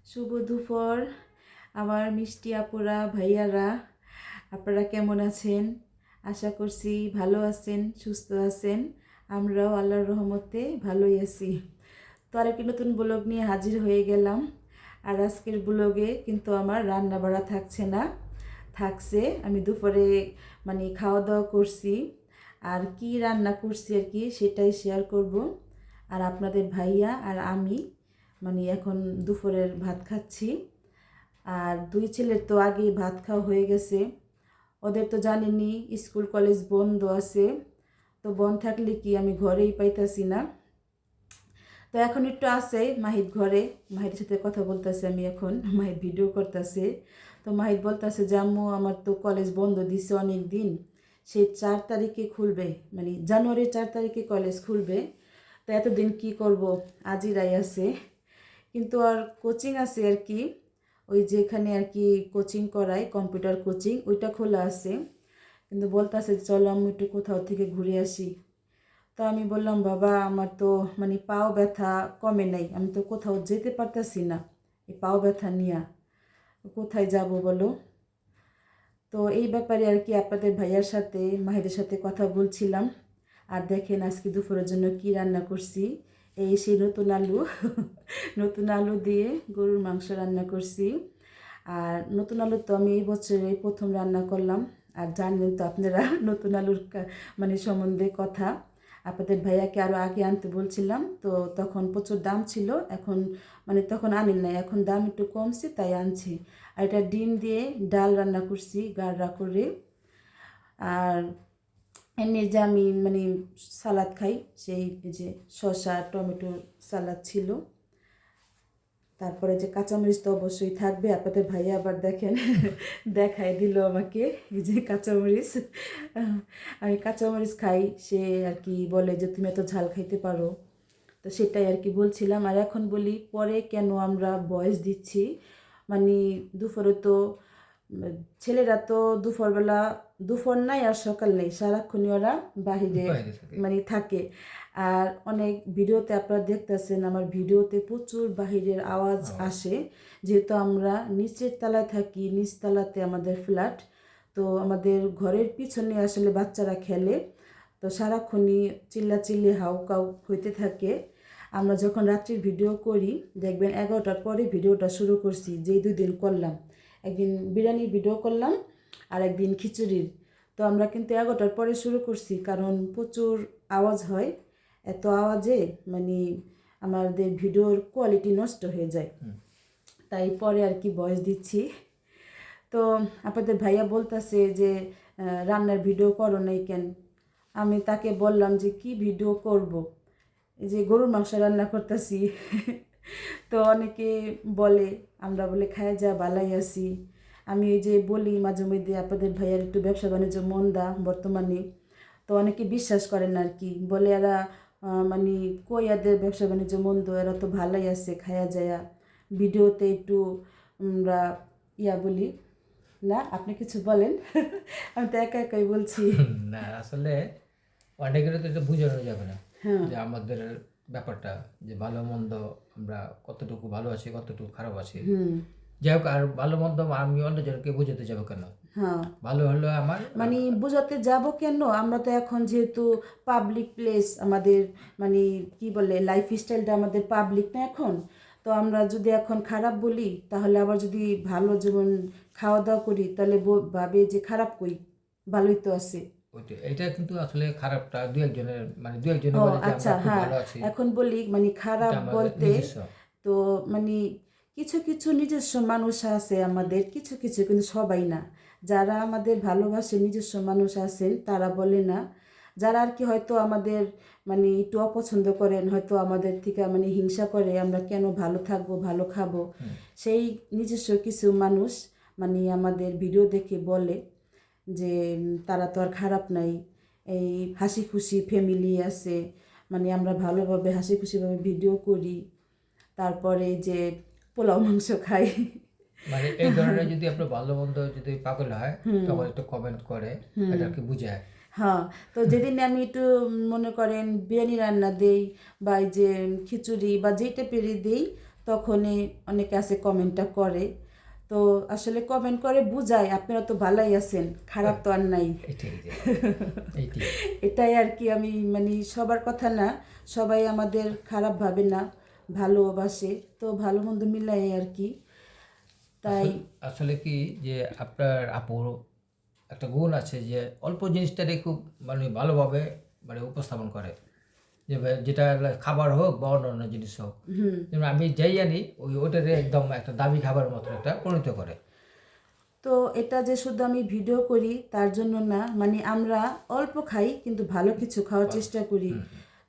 শুভ দুপুর আমার মিষ্টি আপুরা ভাইয়ারা, আপনারা কেমন আছেন? আশা করছি ভালো আছেন, সুস্থ আছেন। আমরাও আল্লাহর রহমতে ভালোই আছি। তো আরেকটি নতুন ব্লগ নিয়ে হাজির হয়ে গেলাম। আর আজকের ব্লগে কিন্তু আমার রান্না বাড়া থাকছে না, থাকছে আমি দুপুরে খাওয়া দাওয়া করছি। আর কি রান্না করছি আর কি সেটাই শেয়ার করব। আর আপনাদের ভাইয়া আর আমি এখন দুপুরের ভাত খাচ্ছি। আর দুই ছেলের তো আগেই ভাত খাওয়া হয়ে গেছে। ওদের তো জানেনই স্কুল কলেজ বন্ধ আছে, তো বন্ধ থাকলে কি আমি ঘরেই পাইতাছি না। তো এখন একটু আছে মাহিদ ঘরে, মাহিদের সাথে কথা বলতেছে আমি এখন, মাহিদ ভিডিও করতেছে। তো মাহিদ বলতেছে যে আম্মু আমার তো কলেজ বন্ধ দিছে অনেক দিন, সেই 4 তারিখে খুলবে, জানুয়ারির 4 তারিখে কলেজ খুলবে। তো এতদিন কি করব, আজই আছে। কিন্তু আর কোচিং আছে আর কি, ওই যেখানে আর কি কোচিং করায় কম্পিউটার কোচিং, ওইটা খোলা আছে। কিন্তু বলতেছে চলো আমি একটু কোথাও থেকে ঘুরে আসি। তো আমি বললাম বাবা আমার তো পাও ব্যথা কমে নাই, আমি তো কোথাও যেতে পারতাছি না এই পাও ব্যথা নিয়ে, কোথায় যাব বলো। তো এই ব্যাপারে আর কি আপনাদের ভাইয়ার সাথে মাহিদের সাথে কথা বলছিলাম। আর দেখেন আজকে দুপুরের জন্য কি রান্না করছি, এই সেই নতুন আলু নতুন আলু দিয়ে গরুর মাংস রান্না করছি। আর নতুন আলু তো আমি এই বছরে প্রথম রান্না করলাম। আর জানেন তো আপনারা নতুন আলুর সম্বন্ধে কথা, আপনাদের ভাইয়াকে আরও আগে আনতে বলছিলাম, তো তখন প্রচুর দাম ছিল, এখন তখন আনেন নাই, এখন দাম একটু কমছে তাই আনছি। আর এটা ডিম দিয়ে ডাল রান্না করছি গাঢ়া করে। আর এমনি যে আমি সালাদ খাই, সেই যে শসা টমেটোর সালাদ ছিল। তারপরে যে কাঁচামরিচ তো অবশ্যই থাকবে, আপনাদের ভাইয়া আবার দেখেন দেখাই দিল আমাকে এই যে কাঁচামরিচ। আমি কাঁচামরিচ খাই, সে আর কি বলে যে তুমি এত ঝাল খাইতে পারো, তো সেটাই আর কি বলছিলাম। আর এখন বলি পরে কেন আমরা ভয়েস দিচ্ছি, মানে দুপুরে তো ছেলেরা তো দুপুরবেলা, দুপুর নাই আর সকাল নেই, সারাক্ষণই ওরা বাহিরে থাকে। আর অনেক ভিডিওতে আপনারা দেখতেছেন আমার ভিডিওতে প্রচুর বাহিরের আওয়াজ আসে, যেহেতু আমরা নিচের তলায় থাকি, নিচতলাতে আমাদের ফ্ল্যাট। তো আমাদের ঘরের পিছনে আসলে বাচ্চারা খেলে, তো সারাক্ষণই চিল্লাচিল্লি হাউকাউ হইতে থাকে। আমরা যখন রাত্রির ভিডিও করি দেখবেন 11টার পরে ভিডিওটা শুরু করছি, যেই 2 দিন করলাম, একদিন বিরিয়ানির ভিডিও করলাম আর একদিন খিচুড়ির। তো আমরা কিন্তু 11টার পরে শুরু করছি, কারণ প্রচুর আওয়াজ হয়, এত আওয়াজে আমাদের ভিডিওর কোয়ালিটি নষ্ট হয়ে যায়, তাই পরে আর কি ভয়েস দিচ্ছি। তো আপনাদের ভাইয়া বলতেছে যে রান্নার ভিডিও করো নাই কেন। আমি তাকে বললাম যে কি ভিডিও করব, এই যে গরুর মাংস রান্না করতেছি তো অনেকে বলে, আমরা বলে খায় যা বালাই আছি। আমি এই যে বলি মাঝে মধ্যে আপনাদের ভাইয়ার একটু ব্যবসা বাণিজ্য মন্দা বর্তমানে, তো অনেকে বিশ্বাস করেন আর কি, বলে এরা কই এদের ব্যবসা বাণিজ্য মন্দ, এরা তো ভালোই আছে খায়া যায়া, ভিডিওতে একটু আমরা বলি না। আপনি কিছু বলেন আমি তো একা একাই বলছি। না আসলে অনেকের তো এটা বোঝানো যাবে না যে আমাদের ব্যাপারটা, যে ভালো মন্দ আমরা কতটুকু ভালো আছি কতটুকু খারাপ আছি। যাই হোক, আর ভালো মন্দ আমি অন্যজনকে বোঝাতে যাবো কেন? হ্যাঁ, ভালো হলো আমার বোঝাতে যাব কেন, আমরা তো এখন যেহেতু পাবলিক প্লেস, আমাদের কি বলে লাইফ স্টাইলটা আমাদের পাবলিক না এখন। তো আমরা যদি এখন খারাপ বলি, তাহলে আবার যদি ভালো যেমন খাওয়া দাওয়া করি, তাহলে ভাবে যে খারাপ কই, ভালোই তো আছে। এটা কিন্তু আসলে খারাপটা দু একজনের, দু একজনের ও বলে যে আচ্ছা, আমরা খুব হ্যাঁ, ভালো আছি, এখন বলি খারাপ এটা আমাদের বলতে, নিজস্ব। তো কিছু কিছু নিজস্ব মানুষ আছে আমাদের, কিছু কিছু, কিন্তু সবাই না। যারা আমাদের ভালোবাসে নিজস্ব মানুষ আছেন তারা বলে না, যারা আর কি হয়তো আমাদের একটু অপছন্দ করেন, হয়তো আমাদের থেকে হিংসা করে আমরা কেন ভালো থাকবো ভালো খাবো, সেই নিজস্ব কিছু মানুষ আমাদের ভিডিও দেখে বলে যে তারা তো আর খারাপ নাই, এই হাসি খুশি ফ্যামিলি আছে, আমরা ভালোভাবে হাসি খুশিভাবে ভিডিও করি, তারপরে যে পোলাও মাংস খাই। এই ধরনের যদি আপনার ভালো মন্দ যদি পাগল হয় তখন একটু কমেন্ট করে এটা কি বুঝায়। হ্যাঁ, তো যেদিন আমি একটু মনে করেন বিরিয়ানি রান্না দেই বা এই যে খিচুড়ি বা যেইটা পেরে দিই, তখনই অনেকে আছে কমেন্টটা করে। তো আসলে কমেন্ট করে বুঝায় আপনারা তো ভালোই আছেন, খারাপ তো আর নাই। এটাই আর কি, আমি মানে সবার কথা না, সবাই আমাদের খারাপ ভাবে না, ভালোবাসে, তো ভালো মন্দ মিলাই আর কি। তাই আসলে কি যে আপনার আপুর একটা গুণ আছে যে অল্প জিনিসটাকে খুব মানে ভালোভাবে মানে উপস্থাপন করে, যে যেটা খাবার হোক বা অন্য জিনিস হোক, যেমন আমি যাই জানি ওইটাকে একদম একটা দামি খাবারের মতো একটা পরিণত করে। তো এটা যে শুধু আমি ভিডিও করি তার জন্য না, মানে আমরা অল্প খাই কিন্তু ভালো কিছু খাওয়ার চেষ্টা করি।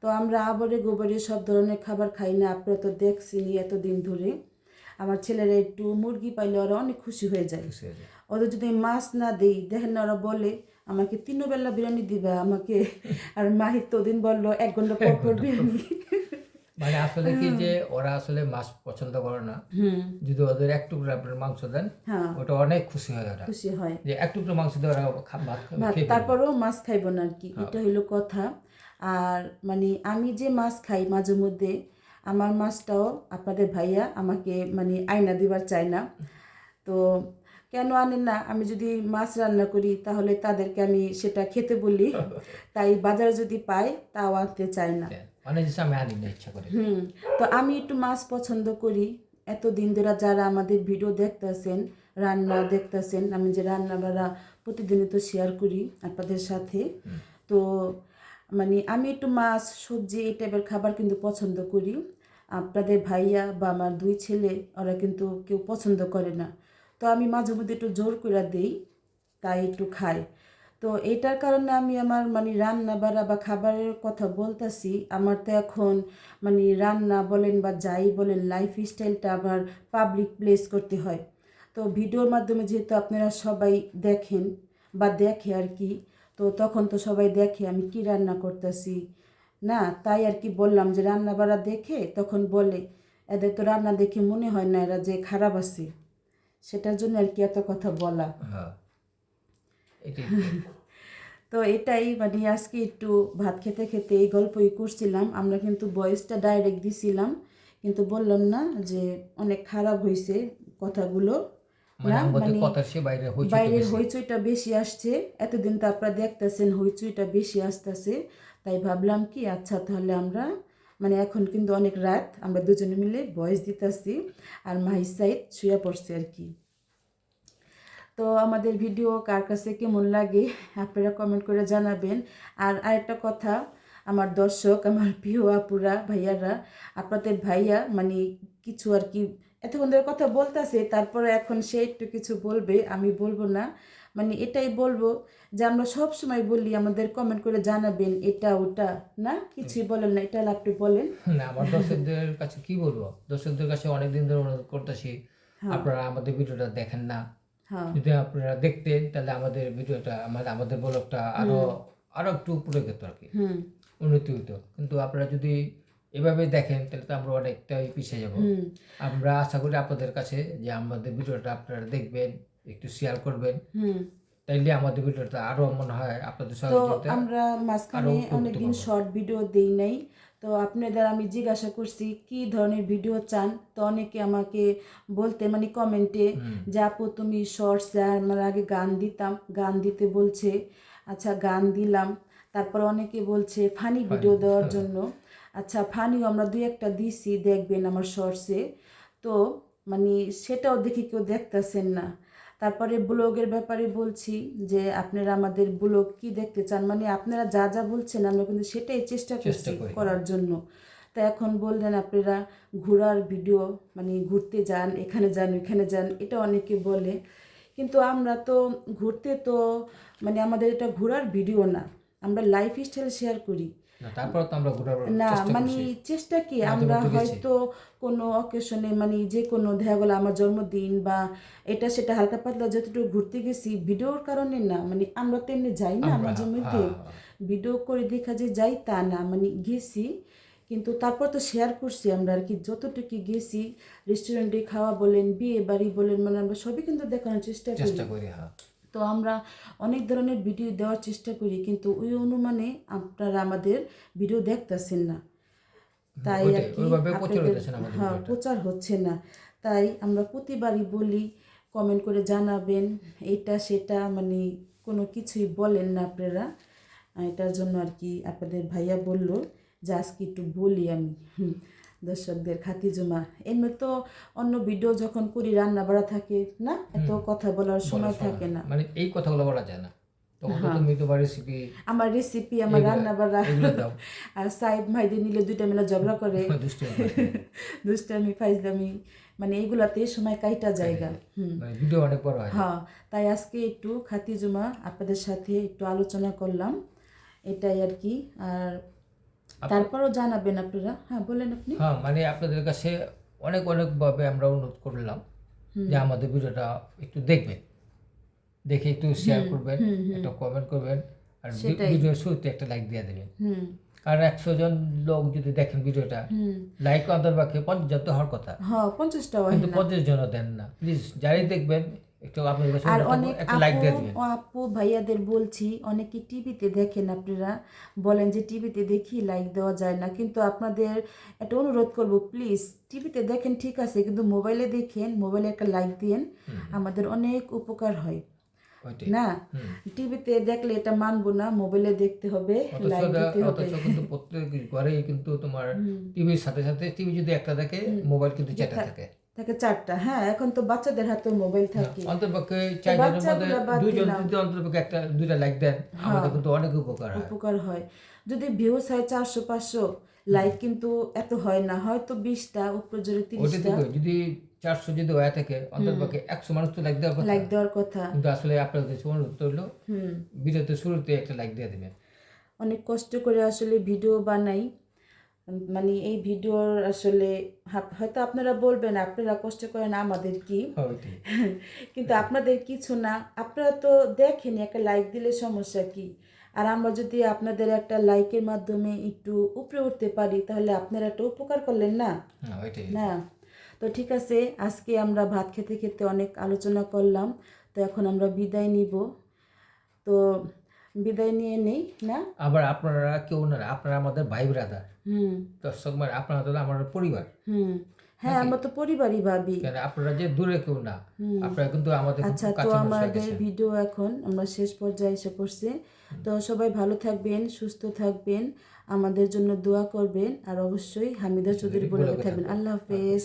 তো আমরা আবরে গোবরে সব ধরনের খাবার খাই না, আপনারা তো দেখছেন এতদিন ধরে। আমার ছেলেরা একটু মুরগি পাইলে ওরা অনেক খুশি হয়ে যায়। ওদের যদি মাছ না দিই, দেখেন না ওরা বলে আমাকে 3 বেলা বিরিয়ানি দিবা আমাকে। আর মাহির তো দিন বললো 1 ঘন্টা পর পর বিরিয়ানি। মানে আসলে কি যে ওরা আসলে মাছ পছন্দ করে না, যদি ওদের এক টুকরো আপনার মাংস দেন ওটা অনেক খুশি হয়, ওরা খুশি হয় যে এক টুকরো মাংস দিয়ে ওরা ভাত খেয়ে তারপরেও মাছ খাইব না আর কি, এটা হইলো কথা। আর মানে আমি যে মাছ খাই মাঝে মধ্যে, আমার মাছটাও আপনাদের ভাইয়া আমাকে মানে আয়না দিবার চায় না। তো কেন আনেন না, আমি যদি মাছ রান্না করি তাহলে তাদেরকে আমি সেটা খেতে বলি, তাই বাজারে যদি পাই তাও আনতে চায় না। অনেক কিছু আমি আনি না ইচ্ছা করে। তো আমি একটু মাছ পছন্দ করি। এতদিন ধরে যারা আমাদের ভিডিও দেখতেছেন, রান্না দেখতেছেন, আমি যে রান্না বাড়া প্রতিদিনই তো শেয়ার করি আপনাদের সাথে। তো মানে আমি একটু মাছ সবজি এই টাইপের খাবার কিন্তু পছন্দ করি। আপনাদের ভাইয়া বা আমার 2 ছেলে ওরা কিন্তু কেউ পছন্দ করে না। তো আমি মাঝে মধ্যে একটু জোর করে দিই, তাই একটু খাই। তো এটার কারণে আমি আমার মানে রান্না বাড়া বা খাবারের কথা বলতেছি, আমার তো এখন মানে রান্না বলেন বা যাই বলেন লাইফ স্টাইলটা আমার পাবলিক প্লেস করতে হয়। তো ভিডিওর মাধ্যমে যেহেতু আপনারা সবাই দেখেন বা দেখে আর কি, তো তখন তো সবাই দেখে আমি কি রান্না করতেছি না, তাই আর কি বললাম যে রান্না বাড়া দেখে তখন বলে এদের তো রান্না দেখে মনে হয় না এরা যে খারাপ আছে, সেটার জন্য আর কি এত কথা বলা। তো এটাই মানে আজকে একটু ভাত খেতে খেতে এই গল্পই করছিলাম। আমরা কিন্তু ভয়েসটা ডাইরেক্ট দিছিলাম, কিন্তু বললাম না যে অনেক খারাপ হয়েছে কথাগুলো, না মানে বাইরের হইচইটা বেশি আসছে। এতদিন তো আপনারা দেখতেছেন হইচইটা বেশি আসতেছে, তাই ভাবলাম কি আচ্ছা তাহলে আমরা মানে এখন কিন্তু অনেক রাত, আমরা দুজনে মিলে ভয়েস দিতেছি আর মাহির সাইড শুয়ে পড়ছে আর কি। তো আমাদের ভিডিও কার কাছে কেমন লাগে আপনারা কমেন্ট করে জানাবেন। আর আরেকটা কথা, আমার দর্শক, আমার প্রিয় আপুরা ভাইয়ারা, আপনাদের ভাইয়া মানে কিছু আর কি এতক্ষণ ধরে কথা বলতেছে, তারপরে এখন সে একটু কিছু বলবে, আমি বলবো না, মানে এটাই বলবো যে আমরা সব সময় বলি আমাদের কমেন্ট করে জানাবেন এটা ওটা, না কিছুই বলেন না, এটা আপনি বলেন না। আমার দর্শকদের কাছে কি বলবো, দর্শকদের কাছে অনেকদিন ধরে অনুরোধ করতেছি আপনারা আমাদের ভিডিওটা দেখেন না। যদি আপনারা দেখতেন তাহলে আমাদের ভিডিওটা আমাদের ব্লগটা আরো একটু উপরে যেত আর কি, উন্নতি হইতো। কিন্তু আপনারা যদি এভাবে দেখেন তাহলে তো আমরা অনেকটাই পিছিয়ে যাব। আমরা আশা করি আপনাদের কাছে যে আমাদের ভিডিওটা আপনারা দেখবেন, একটু শেয়ার করবেন, তাইলে আমাদের ভিডিওটা আরো মনে হয় আপনাদের সহযোগিতা। তো আমরা মাঝখানে অনেকদিন শর্ট ভিডিও দেই নাই, তো আপনাদের আমি জিজ্ঞাসা করছি কি ধরনের ভিডিও চান, তো অনেকে আমাকে বলতে মানে কমেন্টে যে আপু তুমি শর্টস, আমরা আগে গান দিতাম, গান দিতে বলছে, আচ্ছা গান দিলাম। তারপর অনেকে বলছে ফানি ভিডিও দেওয়ার জন্য, আচ্ছা ফানিও আমরা 2-1টা দিছি, দেখবেন আমার শর্টসে। তো মানে সেটাও দেখি কেউ দেখতেছেন না। তারপরে ব্লগের ব্যাপারে বলছি যে আপনারা আমাদের ব্লগ কি দেখতে চান, মানে আপনারা যা যা বলছেন আমরা কিন্তু সেটাই চেষ্টা করছি করার জন্য। তা এখন বললেন আপনারা ঘোরার ভিডিও, মানে ঘুরতে যান, এখানে যান ওইখানে যান, এটা অনেকে বলে, কিন্তু আমরা তো ঘুরতে তো মানে আমাদের এটা ঘোরার ভিডিও না, আমরা লাইফ স্টাইল শেয়ার করি তারপর তো আমরা না, মানে চেষ্টা কি আমরা হয়তো কোনো অকেশনে মানে যে কোনো দেখা গেলো আমার জন্মদিন বা এটা সেটা হালকা পাতলা যতটুকু ঘুরতে গেছি ভিডিওর কারণে না, মানে আমরা তো এমনি যাই না মাঝে মধ্যে ভিডিও করে দেখা যে যাই তা না, মানে গেছি কিন্তু তারপর তো শেয়ার করছি আমরা আর কি, যতটুকু গেছি রেস্টুরেন্টে খাওয়া বলেন বিয়ে বাড়ি বলেন, মানে আমরা সবই কিন্তু দেখানোর চেষ্টা করি। তো আমরা অনেক ধরনের ভিডিও দেওয়ার চেষ্টা করি, কিন্তু ওই অনুমানে আপনারা আমাদের ভিডিও দেখতেছেন না। তাই আর কি ওইভাবে প্রচার আপনাদের হইতেছে না আমাদের হ্যাঁ ভিডিওটা। প্রচার হচ্ছে না, তাই আমরা প্রতিবারই বলি কমেন্ট করে জানাবেন এটা সেটা, মানে কোনো কিছুই বলেন না আপনারা। এটার জন্য আর কি আপনাদের ভাইয়া বলল যে আজকে একটু বলি আমি দর্শকদের খাতিজুমা। এমনি তো অন্য ভিডিও যখন করি রান্না বাড়া থাকে না, এত কথা বলার সময় থাকে না। মানে এই কথাগুলো বলা যায় না, তখন তো তুমি তোমার রেসিপি, আমার রেসিপি, আমার রান্না বাড়া এগুলো দাও। আর সাইদ ভাইদের নিলে দুইটা মিলে ঝগড়া করে, দুষ্টুমি করে। দুষ্টামি ফাইজলামি, মানে এইগুলাতে সময় কাইটা জায়গা। মানে ভিডিও অনেক বড় হয়। হ্যাঁ, তাই আজকে একটু খাতিজুমা আপনাদের সাথে একটু আলোচনা করলাম, এটাই আর কি। আর তারপরও জানাবেন আপনারা। হ্যাঁ বলেন আপনি। হ্যাঁ, মানে আপনাদের কাছে অনেক অনেকভাবে আমরা অনুরোধ করলাম যে আমাদের ভিডিওটা একটু দেখবেন, দেখে একটু শেয়ার করবেন, একটা কমেন্ট করবেন, আর ভিডিওর শুরুতে একটা লাইক দিয়ে দেবেন। কারণ 100 জন লোক যদি দেখেন ভিডিওটা, লাইক অন্তর্বাক্যে 50 জন তো হওয়ার কথা, হ্যাঁ 50টা হয় কিন্তু না। 50 জনও দেন না। প্লিজ যারাই দেখবেন একটু আপনাদের কাছে আর অনুরোধ অনেক করবো, একটা লাইক দিয়ে আপু দিবেন। আপু ভাইয়াদের বলছি, অনেকে টিভিতে দেখেন, আপনারা বলেন যে টিভিতে দেখি লাইক দেওয়া যায় না, কিন্তু আপনাদের একটা অনুরোধ করব প্লিজ, টিভিতে দেখেন ঠিক আছে, কিন্তু মোবাইলে দেখেন, মোবাইলে একটা লাইক দিন, আমাদের অনেক উপকার হয় ওইটাই। না। টিভিতে দেখলে এটা মানবো না, মোবাইলে দেখতে হবে, লাইক দিতে হবে। অথচ কিন্তু প্রত্যেক ঘরেই কিন্তু তোমার টিভির সাথে সাথে, টিভি যদি একটা থাকে, মোবাইল কিন্তু 4টা থাকে। থাকে 4টা, হ্যাঁ এখন তো বাচ্চাদের হাতে মোবাইল থাকে। অন্তর্পক্ষে 4 জনের মধ্যে বাচ্চাগুলা বাদ 2 জন দিলাম। যদি অন্তর্পক্ষে একটা 2টা লাইক দেন, আমাদের কিন্তু অনেক উপকার হয়। উপকার হয়। যদি ভিউস হয় 400-500, লাইক কিন্তু এত হয় না, হয়তো 20টা উপরে জোরে ওইটা 30টা তো যদি 400 যদি হয়ে থাকে, অন্তর্পক্ষে 100 মানুষ তো লাইক দেওয়ার কথা। লাইক দেওয়ার কথা। কিন্তু আসলে আপনাদের কাছে অনুরোধ হলো ভিডিওতে শুরুতে একটা লাইক দিয়ে দিবেন। অনেক কষ্ট করে আসলে ভিডিও বানাই, মানে এই ভিডিওর আসলে হয়তো আপনারা বলবেন আপনারা কষ্ট করেন আমাদের কি, ওইটাই। কিন্তু আপনাদের কিছু না, আপনারা তো দেখেন একটা লাইক দিলে সমস্যা কি। আর আমরা যদি আপনাদের একটা লাইকের মাধ্যমে একটু উপরে উঠতে পারি, তাহলে আপনারা একটা উপকার করলেন না। হ্যাঁ, ওইটাই। না তো ঠিক আছে, আজকে আমরা ভাত খেতে খেতে অনেক আলোচনা করলাম, তো এখন আমরা বিদায় নিব। তো বিদায় নিয়ে নেই না। আবার আপনারা কেউ না, আপনারা আমাদের ভাই ব্রাদার, দর্শক, মানে আপনারা তো আমাদের পরিবার। হ্যাঁ আমরা তো পরিবারই ভাবি, কেন আপনারা যে দূরে কেউ না, আপনারা কিন্তু আমাদের আচ্ছা। খুব তো কাছের মানুষ হয়ে আমাদের গেছেন। ভিডিও এখন আমরা শেষ পর্যায়ে এসে পড়ছে, তো সবাই ভালো থাকবেন, সুস্থ থাকবেন, আমাদের জন্য দোয়া করবেন, আর অবশ্যই হামিদা চৌধুরী বলে থাকবেন। আল্লাহ হাফেজ।